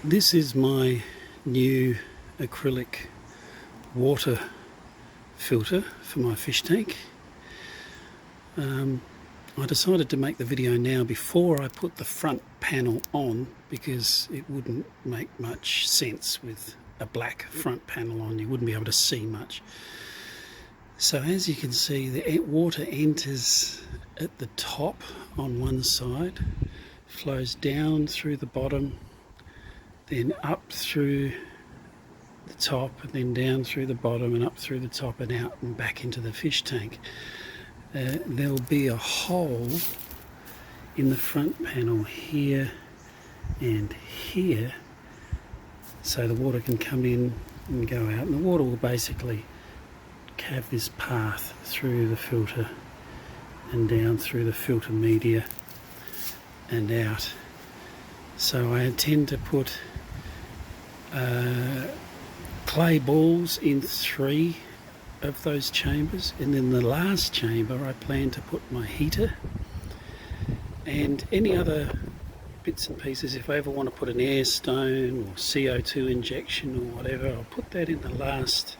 This is my new acrylic water filter for my fish tank. I decided to make the video now before I put the front panel on because it wouldn't make much sense with a black front panel on. You wouldn't be able to see much. So as you can see, the water enters at the top on one side, flows down through the bottom, then up through the top, and then down through the bottom and up through the top and out and back into the fish tank. There'll be a hole in the front panel here and here, so the water can come in and go out, and the water will basically have this path through the filter and down through the filter media and out. So I intend to put clay balls in 3 of those chambers, and in the last chamber I plan to put my heater and any other bits and pieces. If I ever want to put an air stone or CO2 injection or whatever, I'll put that in the last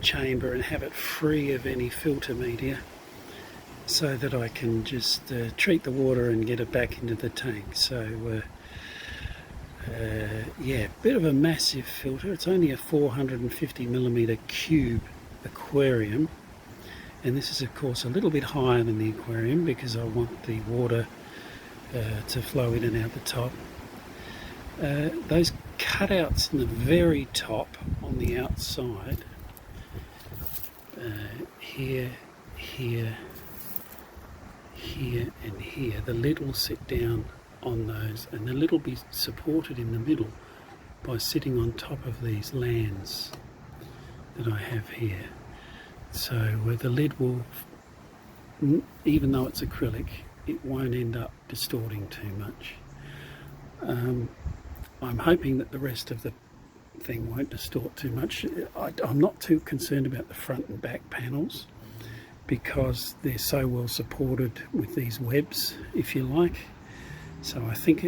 chamber and have it free of any filter media, so that I can just treat the water and get it back into the tank. So yeah, bit of a massive filter. It's only a 450mm cube aquarium, and this is of course a little bit higher than the aquarium because I want the water to flow in and out the top. Those cutouts in the very top on the outside, here, here, here and here, the lid will sit down on those, and the lid will be supported in the middle by sitting on top of these lands that I have here. So where the lid will, even though it's acrylic, it won't end up distorting too much. I'm hoping that the rest of the thing won't distort too much. I'm not too concerned about the front and back panels because they're so well supported with these webs, if you like. So I think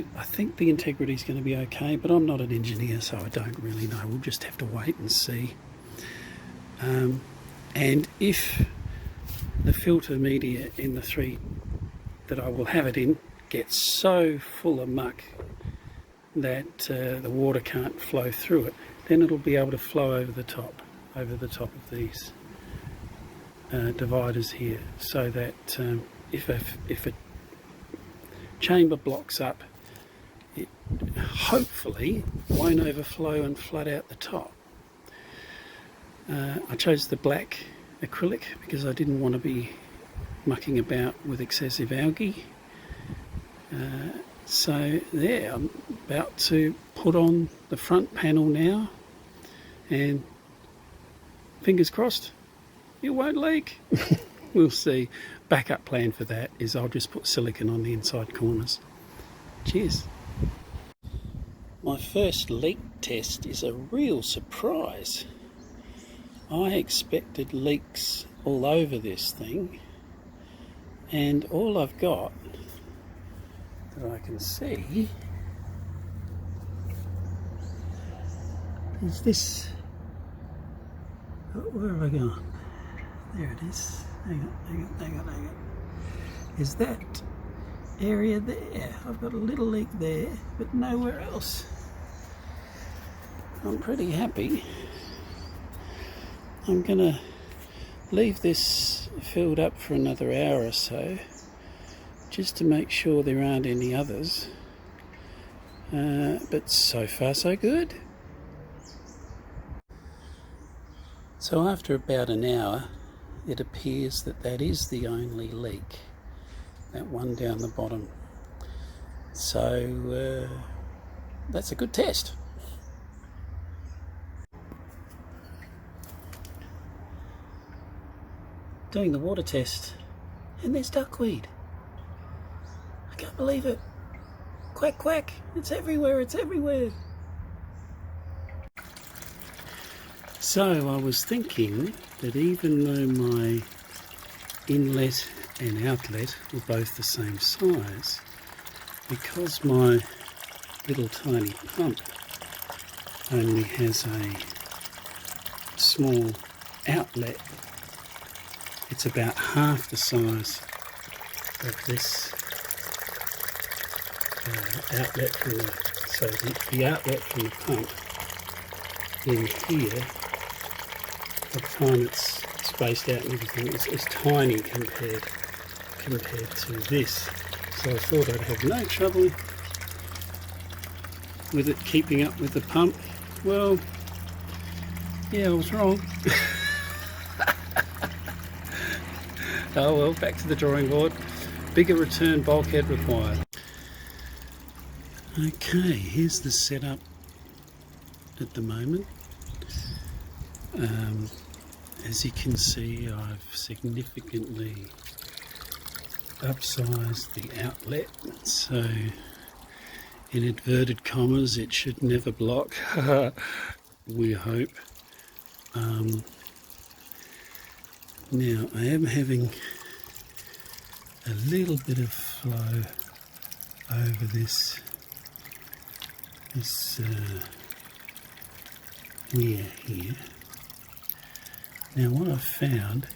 the integrity is going to be okay, but I'm not an engineer, so I don't really know. We'll just have to wait and see. And if the filter media in the 3 that I will have it in gets so full of muck that the water can't flow through it, then it'll be able to flow over the top of these dividers here, so that if a chamber blocks up, it hopefully won't overflow and flood out the top. I chose the black acrylic because I didn't want to be mucking about with excessive algae. So there, I'm about to put on the front panel now, and fingers crossed it won't leak. We'll see. Backup plan for that is I'll just put silicone on the inside corners. Cheers. My first leak test is a real surprise. I expected leaks all over this thing, and all I've got that I can see is this. Where have I gone? There it is. Hang on. Is that area there? I've got a little leak there, but nowhere else. I'm pretty happy. I'm gonna leave this filled up for another hour or so, just to make sure there aren't any others. But so far so good. So after about an hour, it appears that that is the only leak, that one down the bottom. So that's a good test. Doing the water test, and there's duckweed. I can't believe it. Quack quack, it's everywhere. So I was thinking that even though my inlet and outlet were both the same size, because my little tiny pump only has a small outlet. It's about half the size of this outlet from the outlet from the pump in here, by the time it's spaced out and everything, is tiny compared to this. So I thought I'd have no trouble with it keeping up with the pump. Well, yeah, I was wrong. Oh well, back to the drawing board. Bigger return bulkhead required. Okay, here's the setup at the moment. As you can see, I've significantly upsized the outlet, so in inverted commas it should never block. We hope. Now I am having a little bit of flow over this weir here. Now what I've found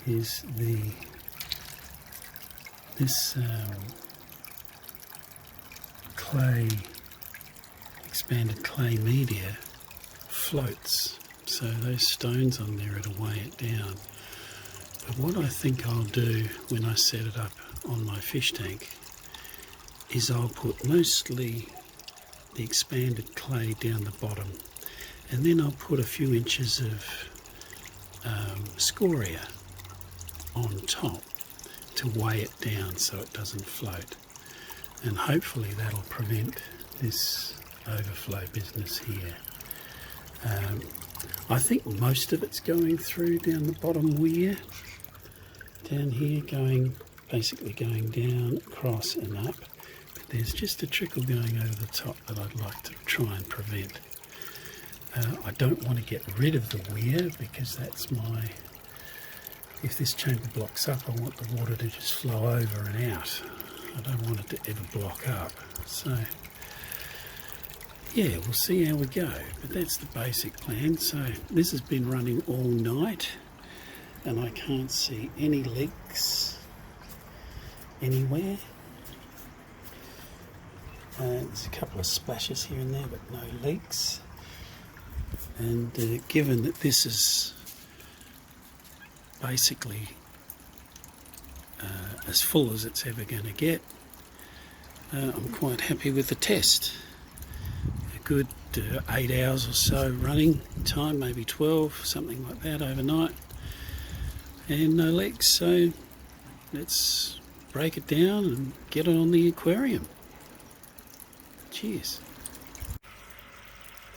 is this expanded clay media floats, so those stones on there are to weigh it down. But what I think I'll do when I set it up on my fish tank is I'll put mostly the expanded clay down the bottom, and then I'll put a few inches of scoria on top to weigh it down so it doesn't float, and hopefully that'll prevent this overflow business here. I think most of it's going through down the bottom weir, down here, basically going down, across and up, but there's just a trickle going over the top that I'd like to try and prevent. I don't want to get rid of the weir, because that's if this chamber blocks up, I want the water to just flow over and out. I don't want it to ever block up. So yeah, we'll see how we go, but that's the basic plan. So this has been running all night and I can't see any leaks anywhere. There's a couple of splashes here and there, but no leaks. And given that this is basically as full as it's ever going to get, I'm quite happy with the test. A good 8 hours or so running time, maybe 12, something like that overnight, and no leaks. So let's break it down and get it on the aquarium. Cheers.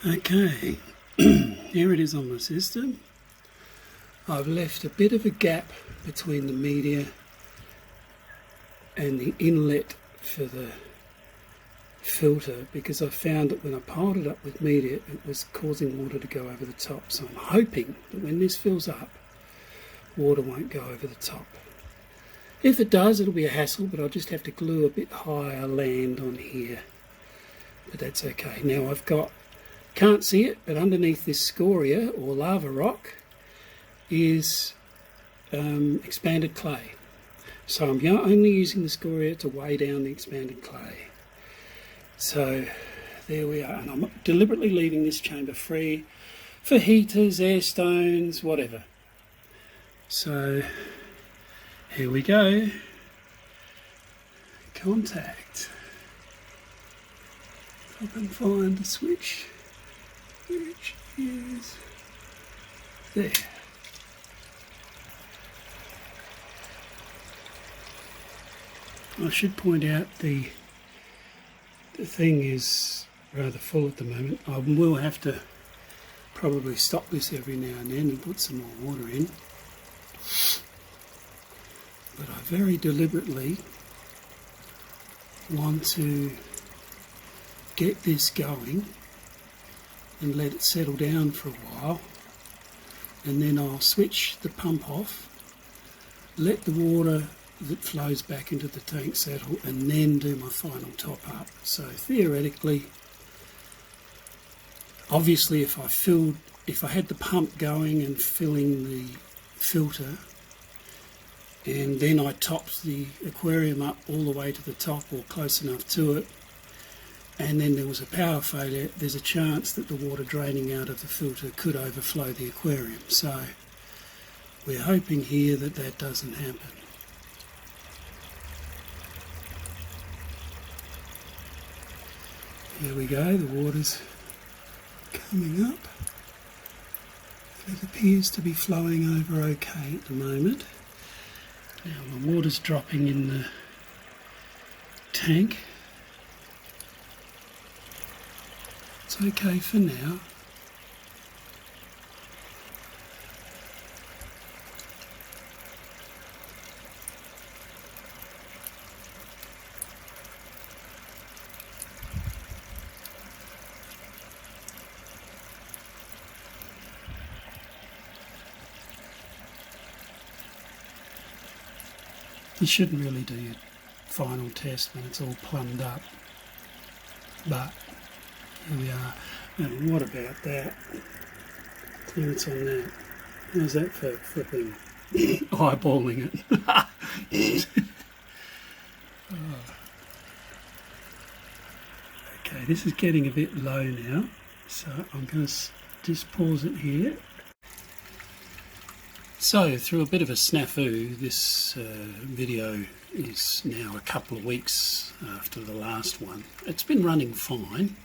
Okay, here it is on my system. I've left a bit of a gap between the media and the inlet for the filter, because I found that when I piled it up with media it was causing water to go over the top. So I'm hoping that when this fills up, water won't go over the top. If it does, it'll be a hassle, but I'll just have to glue a bit higher land on here, but that's okay. Now I've got, can't see it, but underneath this scoria or lava rock is expanded clay. So I'm only using the scoria to weigh down the expanded clay. So there we are, and I'm deliberately leaving this chamber free for heaters, air stones, whatever. So here we go. Contact. If I can find the switch, which is there. I should point out the thing is rather full at the moment. I will have to probably stop this every now and then and put some more water in. But I very deliberately want to get this going and let it settle down for a while, and then I'll switch the pump off, let the water that flows back into the tank saddle, and then do my final top up. So theoretically, obviously if I had the pump going and filling the filter, and then I topped the aquarium up all the way to the top or close enough to it, and then there was a power failure, there's a chance that the water draining out of the filter could overflow the aquarium. So we're hoping here that that doesn't happen. There we go, the water's coming up. It appears to be flowing over okay at the moment. Now the water's dropping in the tank. It's okay for now. You shouldn't really do your final test when it's all plumbed up, but here we are. And what about that? Clearance on that. How's that for flipping? Eyeballing it. Oh. Okay, this is getting a bit low now, so I'm going to just pause it here. So, through a bit of a snafu, this video is now a couple of weeks after the last one. It's been running fine.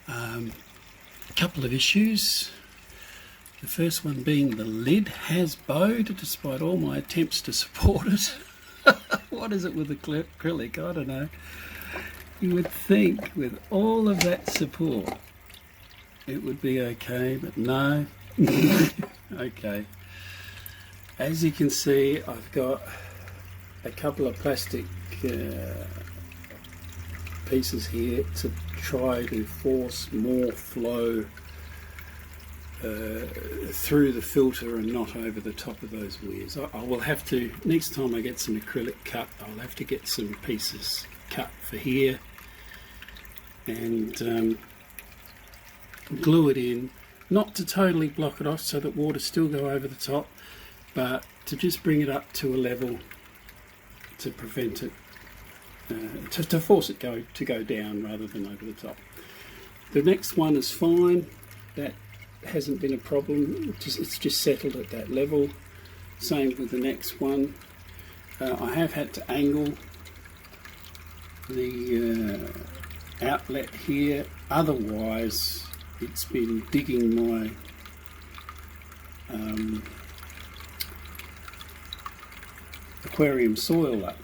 A couple of issues. The first one being the lid has bowed despite all my attempts to support it. What is it with acrylic? I don't know. You would think with all of that support it would be okay, but no. Okay. As you can see, I've got a couple of plastic pieces here to try to force more flow through the filter and not over the top of those weirs. I will have to, next time I get some acrylic cut, I'll have to get some pieces cut for here and glue it in, not to totally block it off so that water still go over the top, but to just bring it up to a level to prevent it, to force it to go down rather than over the top. The next one is fine, that hasn't been a problem, it's just settled at that level. Same with the next one. I have had to angle the outlet here, otherwise it's been digging my aquarium soil up.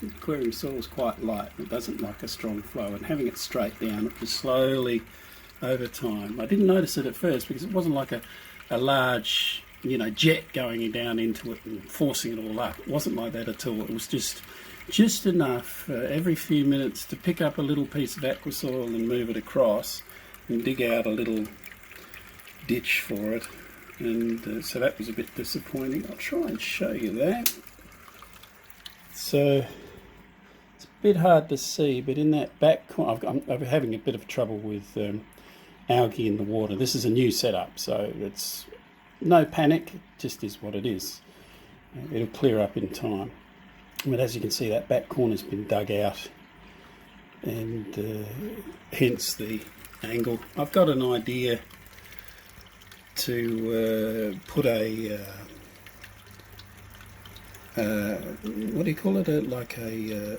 Aquarium soil is quite light, it doesn't like a strong flow, and having it straight down, it was slowly over time. I didn't notice it at first because it wasn't like a large, jet going down into it and forcing it all up. It wasn't like that at all. It was just enough every few minutes to pick up a little piece of aqua soil and move it across and dig out a little ditch for it. And so that was a bit disappointing. I'll try and show you that. So it's a bit hard to see, but in that back corner, I'm having a bit of trouble with algae in the water. This is a new setup, so it's no panic, it just is what it is. It'll clear up in time. But as you can see, that back corner's been dug out, and hence the angle. I've got an idea to put a what do you call it? Like a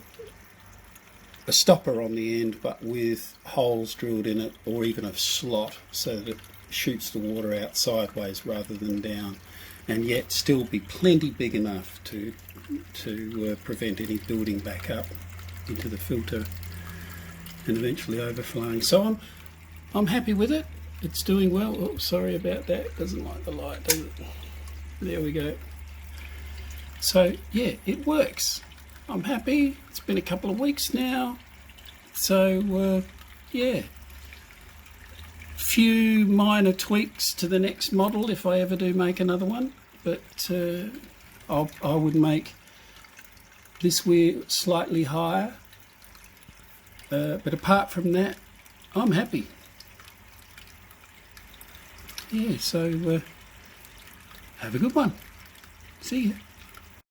stopper on the end, but with holes drilled in it, or even a slot, so that it shoots the water out sideways rather than down, and yet still be plenty big enough to prevent any building back up into the filter and eventually overflowing. So I'm happy with it. It's doing well. Oh, sorry about that. Doesn't like the light, does it? There we go. So yeah, it works. I'm happy. It's been a couple of weeks now. So yeah, few minor tweaks to the next model if I ever do make another one. But I would make This we're slightly higher, but apart from that, I'm happy. Yeah, so have a good one. See ya.